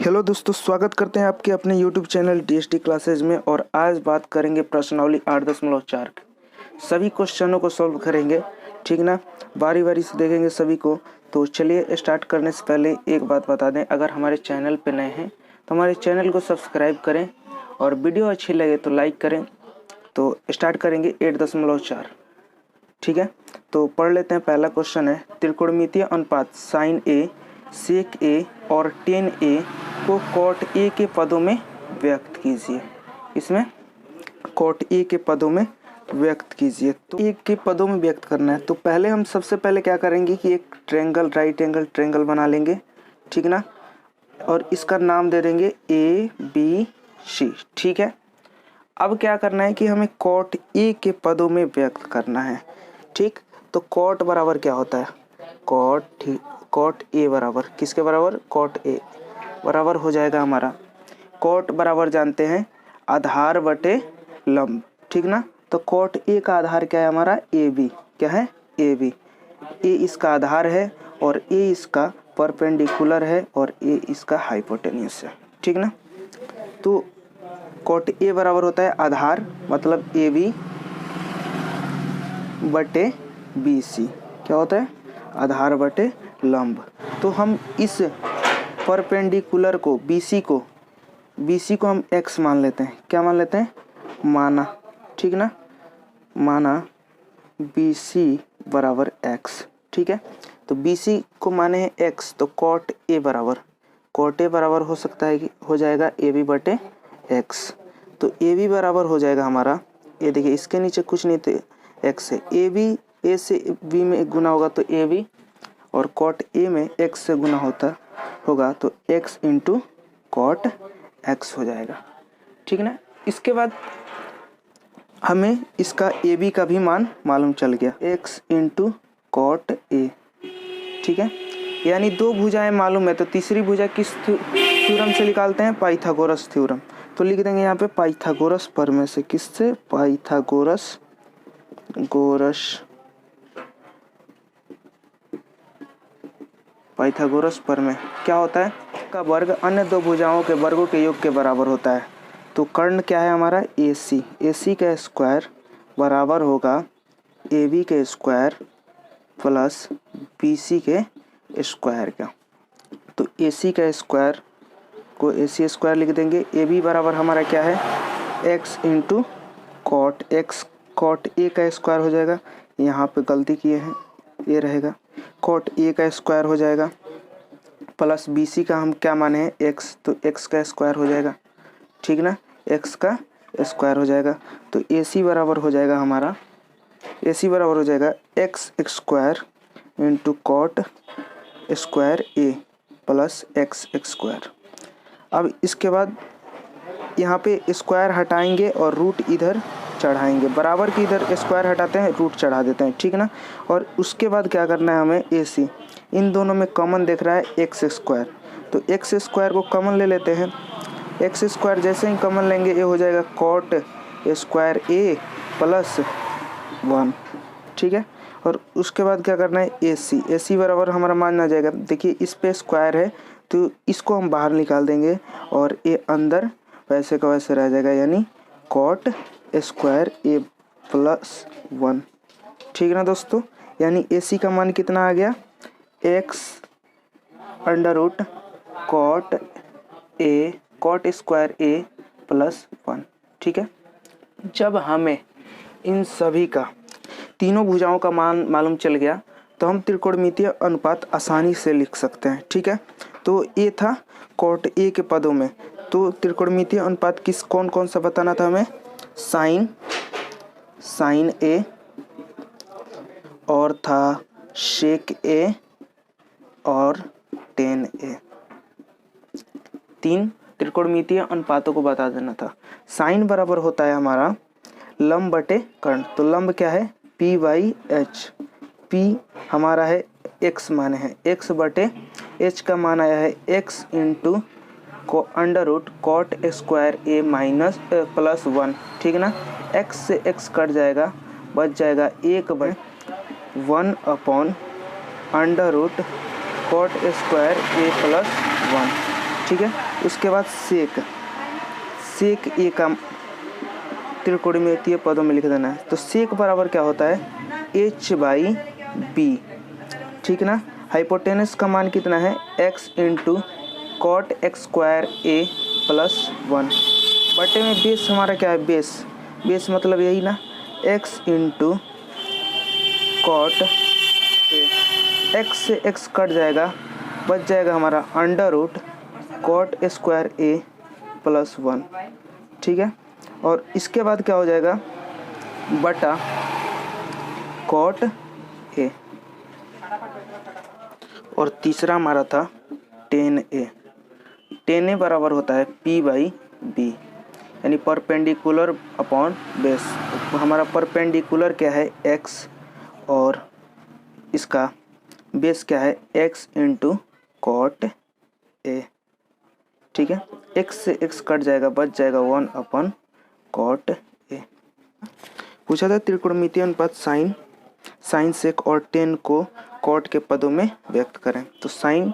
Hello दोस्तों, स्वागत करते हैं आपके अपने YouTube चैनल DST क्लासेज में। और आज बात करेंगे प्रश्नावली 8.4 के सभी क्वेश्चनों को सॉल्व करेंगे, ठीक ना। बारी बारी से देखेंगे सभी को। तो चलिए स्टार्ट करने से पहले एक बात बता दें, अगर हमारे चैनल पे नए हैं तो हमारे चैनल को सब्सक्राइब करें और वीडियो अच्छी लगे तो लाइक करें। तो स्टार्ट करेंगे 8.4, ठीक है। तो पढ़ लेते हैं। पहला क्वेश्चन है, त्रिकोणमितीय अनुपात साइन ए, सेक ए और टेन ए को कॉट ए के पदों में व्यक्त कीजिए। इसमें कॉट ए के पदों में व्यक्त कीजिए। तो ए के पदों में व्यक्त करना है तो पहले हम सबसे पहले क्या करेंगे कि एक ट्रायंगल, राइट एंगल ट्रायंगल बना लेंगे, ठीक ना। और इसका नाम दे देंगे ABC, ठीक है। अब क्या करना है कि हमें कॉट ए के पदों में व्यक्त करना है, ठीक। तो कॉट बराबर क्या होता है, कॉट ए बराबर किसके बराबर, कॉट ए बराबर हो जाएगा हमारा, कॉट बराबर जानते हैं आधार बटे लंब, ठीक ना। तो कॉट ए का आधार क्या है हमारा, AB, क्या है AB। ए इसका आधार है और ए इसका परपेंडिकुलर है और ए इसका हाइपोटेन्यूस है, ठीक ना। तो कॉट ए बराबर होता है आधार मतलब AB बटे BC, क्या होता है आधार बटे लंब। तो हम इस परपेंडिकुलर को BC को हम x मान लेते हैं, क्या मान लेते हैं, माना, ठीक ना, माना BC बराबर x, ठीक है। तो BC को माने हैं x, तो कॉट ए बराबर हो सकता है कि हो जाएगा AB बटे x। तो AB बराबर हो जाएगा हमारा, ये देखिए इसके नीचे कुछ नहीं थे, x है, AB a से b में गुना होगा तो AB, और कॉट ए में x से गुना होगा तो x इंटू कॉट x हो जाएगा, ठीक ना। इसके बाद हमें इसका AB का भी मान मालूम चल गया, x इंटू कॉट ए, ठीक है। यानी दो भुजाएं मालूम है तो तीसरी भुजा किस थ्योरम से निकालते हैं, पाइथागोरस थ्योरम। तो लिख देंगे यहाँ पे पाइथागोरस प्रमेय से, किससे, पाइथागोरस प्रमेय। क्या होता है, का वर्ग अन्य दो भुजाओं के वर्गों के योग के बराबर होता है। तो कर्ण क्या है हमारा, AC का स्क्वायर बराबर होगा AB के स्क्वायर प्लस BC के स्क्वायर का। तो AC का स्क्वायर को AC स्क्वायर लिख देंगे। AB बराबर हमारा क्या है, x into cot x, cot A का स्क्वायर हो जाएगा, यहाँ पे गलती किए हैं, ये रहेगा कॉट ए का स्क्वायर हो जाएगा प्लस BC का हम क्या माने हैं x, तो x का स्क्वायर हो जाएगा, ठीक ना, x का स्क्वायर हो जाएगा। तो AC बराबर हो जाएगा हमारा, AC बराबर हो जाएगा x square into cot square A plus x square. अब इसके बाद यहाँ पे स्क्वायर हटाएंगे और रूट इधर चढ़ाएंगे, बराबर की इधर स्क्वायर हटाते हैं रूट चढ़ा देते हैं, ठीक ना। और उसके बाद क्या करना है हमें, AC इन दोनों में कॉमन दिख रहा है x स्क्वायर, तो x स्क्वायर को कॉमन ले लेते हैं। x स्क्वायर जैसे ही कॉमन लेंगे ये हो जाएगा कॉट स्क्वायर a प्लस 1, ठीक है। और उसके बाद क्या करना है, AC बराबर हमारा मान आ जाएगा, देखिए इस पे स्क्वायर है तो इसको हम बाहर निकाल देंगे और ये अंदर वैसे का वैसे रह जाएगा, यानी कॉट स्क्वायर a प्लस 1, ठीक है ना दोस्तों। यानी AC का मान कितना आ गया, x under root cot square a plus 1, ठीक है। जब हमें इन सभी का तीनों भुजाओं का मान मालूम चल गया तो हम त्रिकोणमितीय अनुपात आसानी से लिख सकते हैं, ठीक है। तो ये था कॉट ए के पदों में। तो त्रिकोणमितीय अनुपात कौन कौन सा बताना था हमें, साइन ए और था सेक ए और टेन ए, तीन त्रिकोणमितीय अनुपातों को बता देना था। साइन बराबर होता है हमारा लंब बटे कर्ण, तो लंब क्या है P/H, P हमारा है x माने है, x बटे h का मान आया है x इंटू को under root cot square a minus plus 1, ठीक ना। x से x कट जाएगा, बच जाएगा 1 upon under root cot square a plus 1, ठीक है। उसके बाद सेक ए का त्रिकोणमितीय पदों में लिख देना है। तो सेक बराबर क्या होता है, h/b, ठीक ना। हाइपोटेनस का मान कितना है, x into cot x square A plus 1 बटे में बेस हमारा क्या है, बेस मतलब यही ना, x into cot A, x से x कट जाएगा, बच जाएगा हमारा under root cot square A plus 1, ठीक है। और इसके बाद क्या हो जाएगा, बटा कॉट ए, और तीसरा हमारा था tan a बराबर होता है p/b, यानी परपेंडिकुलर अपॉन बेस। हमारा परपेंडिकुलर क्या है, x, और इसका बेस क्या है, x इंटू कॉट ए, ठीक है। x से x कट जाएगा, बच जाएगा 1 अपॉन कॉट ए। पूछा था त्रिकोणमितीय अनुपात साइन सेक और टेन को कॉट के पदों में व्यक्त करें। तो साइन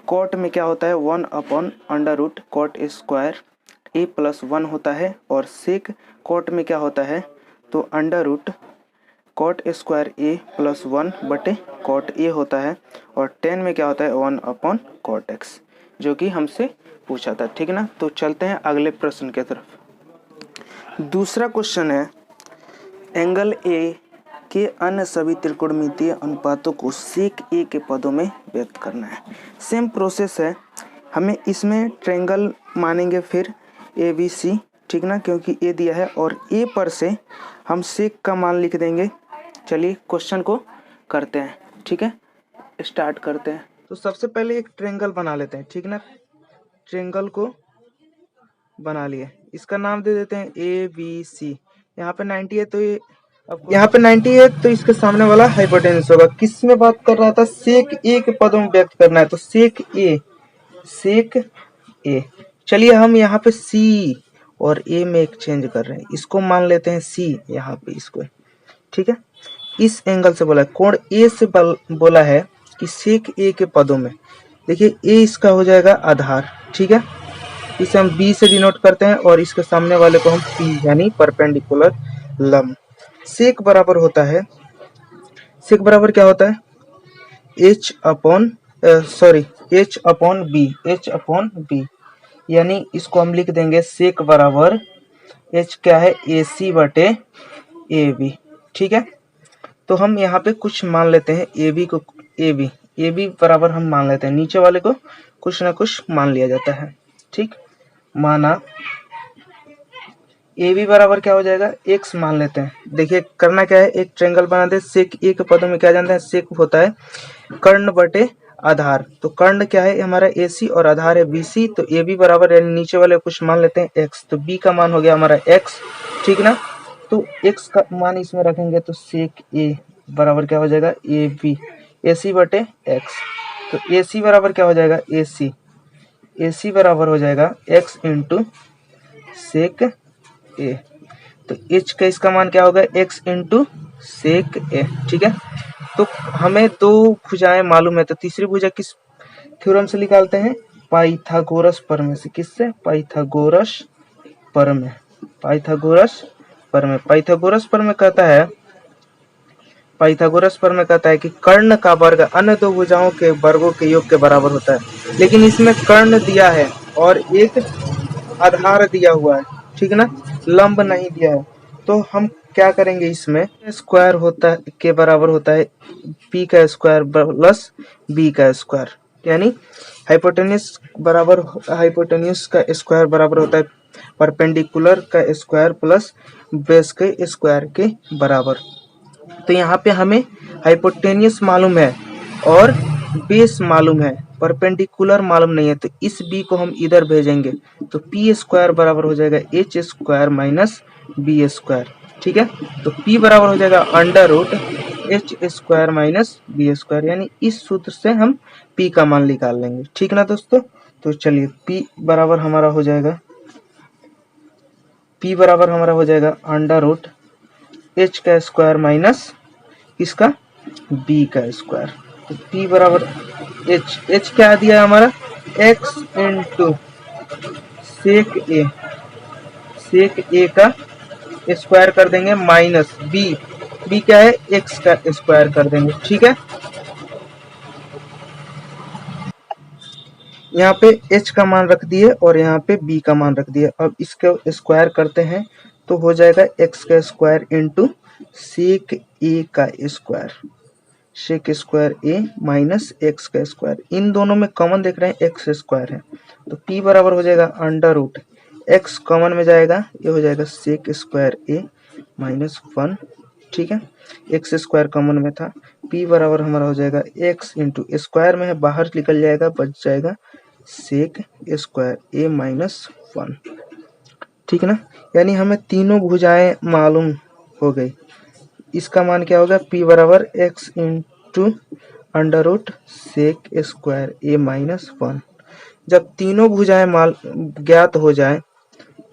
कॉट में क्या होता है, 1 upon under root cot square A plus 1 होता है, और सेक कॉट में क्या होता है, तो under root cot square A plus 1 बटे कॉट ए होता है, और टेन में क्या होता है, 1 अपॉन कॉट एक्स, जो कि हमसे पूछा था, ठीक ना। तो चलते हैं अगले प्रश्न की तरफ। दूसरा क्वेश्चन है, एंगल ए के अन्य सभी त्रिकोणमितीय अनुपातों को सेक ए के पदों में व्यक्त करना है। सेम प्रोसेस है, हमें इसमें ट्रायंगल मानेंगे फिर ए बी सी, ठीक ना, क्योंकि ए दिया है, और ए पर से हम सेक का मान लिख देंगे। चलिए क्वेश्चन को करते हैं, ठीक है, स्टार्ट करते हैं। तो सबसे पहले एक ट्रायंगल बना लेते हैं, ठीक ना। ट्रायंगल को बना लिए, इसका नाम दे देते हैं ए बी सी। यहाँ पे 90 है, तो ये यहाँ पे 90 है, तो इसके सामने वाला हाइपोटेनस होगा। किस में बात कर रहा था, सेक ए के पदों में व्यक्त करना है, तो सेक ए। चलिए हम यहाँ पे सी और ए में एक्सचेंज कर रहे हैं, इसको मान लेते हैं सी यहाँ पे, इसको, ठीक है। इस एंगल से बोला है, कोण ए से बोला है कि सेक ए के पदों में, देखिए ए इसका हो जाएगा आधार, ठीक है। इसे हम बी से डिनोट करते हैं, और इसके सामने वाले को हम पी यानी परपेंडिकुलर लंब। सेक बराबर होता है, सेक बराबर क्या होता है, h अपॉन बी, यानी इसको हम लिख देंगे सेक बराबर h क्या है, AC बटे AB, ठीक है। तो हम यहाँ पे कुछ मान लेते हैं, AB बराबर हम मान लेते हैं, नीचे वाले को कुछ ना कुछ मान लिया जाता है, ठीक। माना AB बराबर क्या हो जाएगा, x मान लेते हैं। देखिए करना क्या है, एक ट्रायंगल बना दे। सेक ए के पदों में क्या जानते हैं, सेक होता है कर्ण बटे आधार। तो कर्ण क्या है हमारा AC, और आधार है BC, तो AB बराबर यानी नीचे वाले कुछ मान लेते हैं x, तो B का मान हो गया हमारा x, ठीक ना। तो x का मान इसमें रखेंगे, तो सेक A बराबर क्या हो जाएगा, AC बटे x। तो AC बराबर क्या हो जाएगा, AC बराबर हो जाएगा x इंटू सेक ए। तो h का इसका मान क्या होगा, x इंटू सेक ए, ठीक है। तो हमें दो भुजाएं मालूम है, तो तीसरी भुजा किस थ्योरम से निकालते हैं, पाइथागोरस प्रमेय से। किससे, पाइथागोरस प्रमेय। पाइथागोरस प्रमेय कहता है कि कर्ण का वर्ग अन्य दो भुजाओं के वर्गों के योग के बराबर होता है। लेकिन इसमें कर्ण दिया है और एक आधार दिया हुआ है, ठीक ना, लंब नहीं दिया है। तो हम क्या करेंगे, इसमें स्क्वायर होता है के बराबर होता है p का स्क्वायर प्लस b का स्क्वायर, यानी हाइपोटेन्यूज का स्क्वायर बराबर होता है परपेंडिकुलर का स्क्वायर प्लस बेस के स्क्वायर के बराबर। तो यहाँ पे हमें हाइपोटेन्यूज मालूम है और बेस मालूम है, परपेंडिकुलर मालूम नहीं है, तो इस b को हम इधर भेजेंगे, तो p स्क्वायर बराबर हो जाएगा h square minus b square, ठीक है। तो p बराबर हो जाएगा under root h square minus b square, यानी इस सूत्र से हम p का मान निकाल लेंगे, ठीक ना दोस्तों। तो चलिए p बराबर हमारा हो जाएगा अंडर रूट h का स्क्वायर माइनस इसका b का स्क्वायर। तो p बराबर h क्या दिया है हमारा, एक्स इंटू सेक ए का स्क्वायर कर देंगे माइनस बी क्या है एक्स का स्क्वायर कर देंगे। ठीक है, यहाँ पे h का मान रख दिए और यहाँ पे b का मान रख दिए। अब इसको स्क्वायर करते हैं तो हो जाएगा x का स्क्वायर इंटू सेक a का square, sec square a minus x का स्क्वायर। इन दोनों में कॉमन देख रहे हैं x स्क्वायर है तो p बराबर हो जाएगा अंडर रूट x कॉमन में जाएगा, ये हो जाएगा सेक स्क्वायर a माइनस 1। ठीक है, एक्स स्क्वायर कॉमन में था, p बराबर हमारा हो जाएगा x इंटू स्क्वायर में है बाहर निकल जाएगा, बच जाएगा सेक स्क्वायर a माइनस 1। ठीक है ना, यानी हमें तीनों भुजाएं मालूम हो गई। इसका मान क्या होगा, p बराबर x into under root sec square a minus 1। जब तीनों भुजाएं ज्ञात हो जाए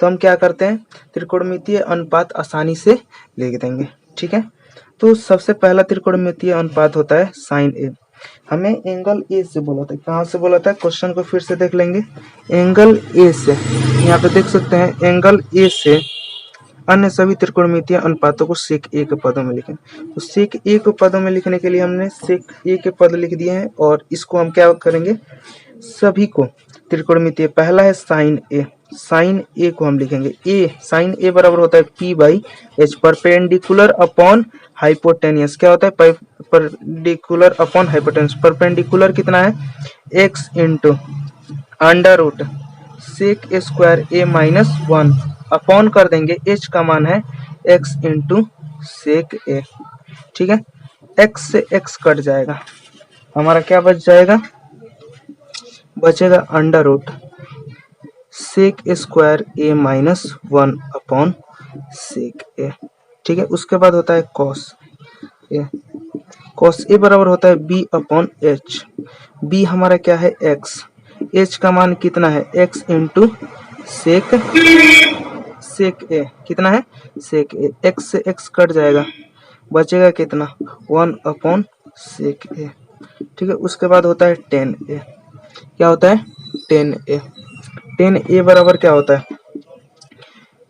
तो हम क्या करते हैं, त्रिकोणमितीय अनुपात आसानी से लिख देंगे। ठीक है, तो सबसे पहला त्रिकोणमितीय अनुपात होता है साइन ए। हमें एंगल ए से बोला था, कहाँ से बोला था, क्वेश्चन को फिर से देख लेंगे। एंगल ए से, यहाँ पे देख सकते हैं एंगल ए से अन्य सभी त्रिकोणमितीय अनुपातों को सेक ए के पदों में लिखें। तो सेक ए के पदों में लिखने के लिए हमने सेक ए के पद लिख दिए हैं और इसको हम क्या करेंगे, सभी को त्रिकोणमितीय। पहला है साइन ए, साइन ए को हम लिखेंगे ए, साइन ए बराबर होता है p by H, perpendicular upon hypotenuse. क्या होता है, परपेंडिकुलर अपॉन हाइपोटेनियस। परपेंडिकुलर कितना है, x into under root sec square A minus 1 upon कर देंगे h का मान है x इंटू सेक ए। ठीक है, x से x कट जाएगा, हमारा क्या बच जाएगा, बचेगा under root sec square A minus 1 upon sec ए। ठीक है, उसके बाद होता है कॉस ए, कॉस ए बराबर होता है बी अपॉन एच। बी हमारा क्या है एक्स, एच का मान कितना है एक्स इंटू सेक ए, कितना है सेक ए, एक्स से एक्स कट जाएगा, बचेगा कितना 1 अपॉन सेक ए। ठीक है, उसके बाद होता है टेन ए। क्या होता है टेन ए, टेन ए बराबर क्या होता है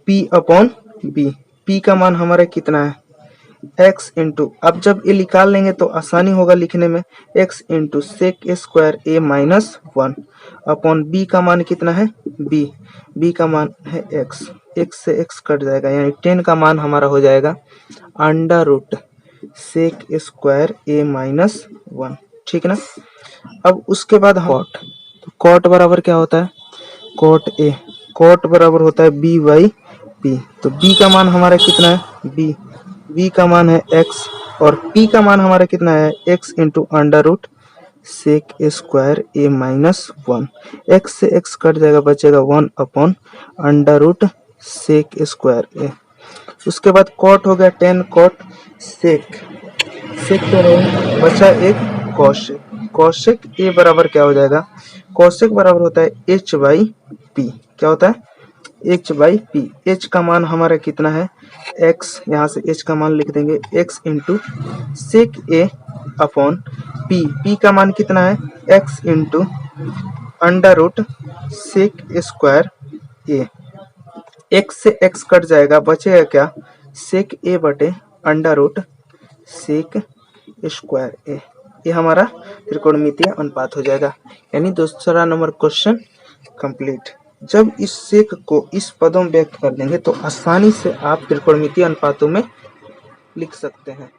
p अपॉन बी। p का मान हमारा कितना है x इंटू, अब जब ये निकाल लेंगे तो आसानी होगा लिखने में, x into sec square a minus 1 upon b का मान कितना है b का मान है x, x से x कट जाएगा, यानी 10 का मान हमारा हो जाएगा under root sec square a minus 1। ठीक है ना, अब उसके बाद कॉट, तो कॉट बराबर क्या होता है, कॉट ए, कॉट बराबर होता है b बाई पी। तो b का मान हमारा कितना है b का मान है x और p का मान हमारा कितना है x into under root sec square A minus 1। x से x कट जाएगा, बचेगा 1 upon under root sec square A. उसके बाद कॉट हो गया 10 कॉट सेक, सेक तो नहीं बचा एक कॉशेक। कॉशेक ए बराबर क्या हो जाएगा, कॉशेक बराबर होता है h बाई पी। क्या होता है h बाई पी। h का मान हमारा कितना है x, यहाँ से h का मान लिख देंगे x into sec A upon p का मान कितना है x into under root sec square A. x से x कट जाएगा, बचेगा क्या सेक ए बटे under root sec square A. ये हमारा त्रिकोणमितीय अनुपात हो जाएगा, यानी दूसरा नंबर क्वेश्चन कंप्लीट। जब इस सेक को इस पदों में व्यक्त कर देंगे तो आसानी से आप त्रिकोणमितीय अनुपातों में लिख सकते हैं।